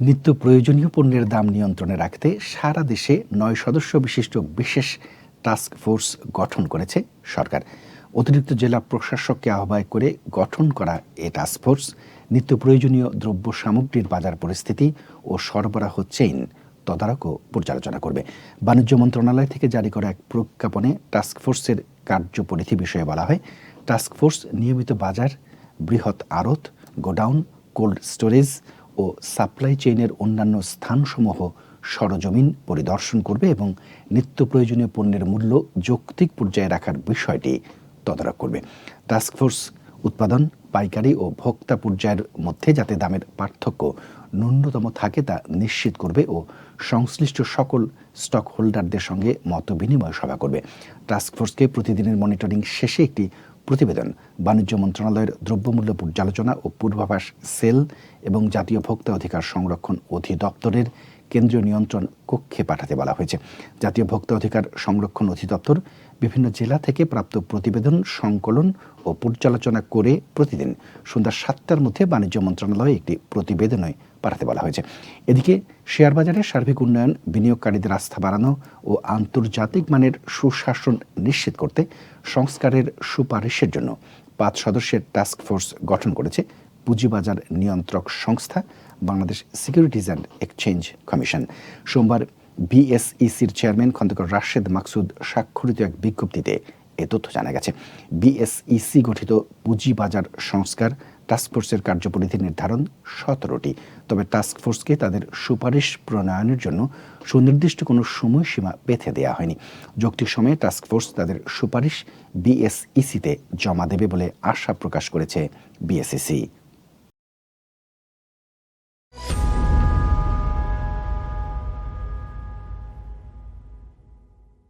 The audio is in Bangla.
নিত্য প্রয়োজনীয় পণ্যের দাম নিয়ন্ত্রণে রাখতে সারা দেশে ৯ সদস্য বিশিষ্ট বিশেষ টাস্ক ফোর্স গঠন করেছে সরকার। অতিরিক্ত জেলা প্রশাসককে আহ্বায়ক করে গঠন করা এ টাস্ক ফোর্স নিত্য প্রয়োজনীয় দ্রব্য সামগ্রীর বাজার পরিস্থিতি ও সরবরাহ চেইন তদারক ও পর্যালোচনা করবে। বাণিজ্য মন্ত্রণালয় থেকে জারি করা এক প্রজ্ঞাপনে টাস্ক ফোর্সের কার্যপরিধি বিষয়ে বলা হয়, টাস্ক ফোর্স নিয়মিত বাজার, বৃহৎ আড়ত, গোডাউন, কোল্ড স্টোরেজ ও সাপ্লাই চেইনের অন্যান্য স্থানসমূহ সরজমিন পরিদর্শন করবে এবং নিত্য প্রয়োজনীয় পণ্যের মূল্য যৌক্তিক পর্যায়ে রাখার বিষয়টি তদারক করবে। টাস্কফোর্স উৎপাদন, পাইকারি ও ভোক্তা পর্যায়ের মধ্যে যাতে দামের পার্থক্য ন্যূনতম থাকে তা নিশ্চিত করবে ও সংশ্লিষ্ট সকল স্টক হোল্ডারদের সঙ্গে মত বিনিময় সভা করবে। টাস্কফোর্সকে প্রতিদিনের মনিটরিং শেষে একটি প্রতিবেদন বাণিজ্য মন্ত্রণালয়ের দ্রব্যমূল্য পর্যালোচনা ও পূর্বাভাস সেল এবং জাতীয় ভোক্তা অধিকার সংরক্ষণ অধিদপ্তরের কেন্দ্রীয় নিয়ন্ত্রণ কক্ষে পাঠাতে বলা হয়েছে। জাতীয় ভোক্তা অধিকার সংরক্ষণ অধিদপ্তর বিভিন্ন জেলা থেকে প্রাপ্ত প্রতিবেদন সংকলন ও পর্যালোচনা করে প্রতিদিন সন্ধ্যা ৭টার মধ্যে বাণিজ্য মন্ত্রণালয়ে একটি প্রতিবেদনই পাঠাতে বলা হয়েছে। এদিকে শেয়ার বাজারের সার্বিক উন্নয়ন, বিনিয়োগকারীদের আস্থা বাড়ানো ও আন্তর্জাতিক মানের সুশাসন নিশ্চিত করতে সংস্কারের সুপারিশের জন্য ৫ সদস্যের টাস্ক ফোর্স গঠন করেছে পুঁজিবাজার নিয়ন্ত্রক সংস্থা Bangladesh securities and exchange commission. সোমবার বিএসইসির চেয়ারম্যান খন্দকার রাশেদ মাকসুদ স্বাক্ষরিত এক বিজ্ঞপ্তিতে এ তথ্য জানা গেছে। বিএসইসি গঠিত পুঁজিবাজার সংস্কার টাস্কফোর্সের কার্যপরিধি নির্ধারণ ১৭টি। তবে টাস্কফোর্সকে তাদের সুপারিশ প্রণয়নের জন্য সুনির্দিষ্ট কোনো সময়সীমা বেঁধে দেওয়া হয়নি। যৌক্তিক সময়ে টাস্কফোর্স তাদের সুপারিশ বিএসইসিতে জমা দেবে বলে আশা প্রকাশ করেছে বিএসইসি।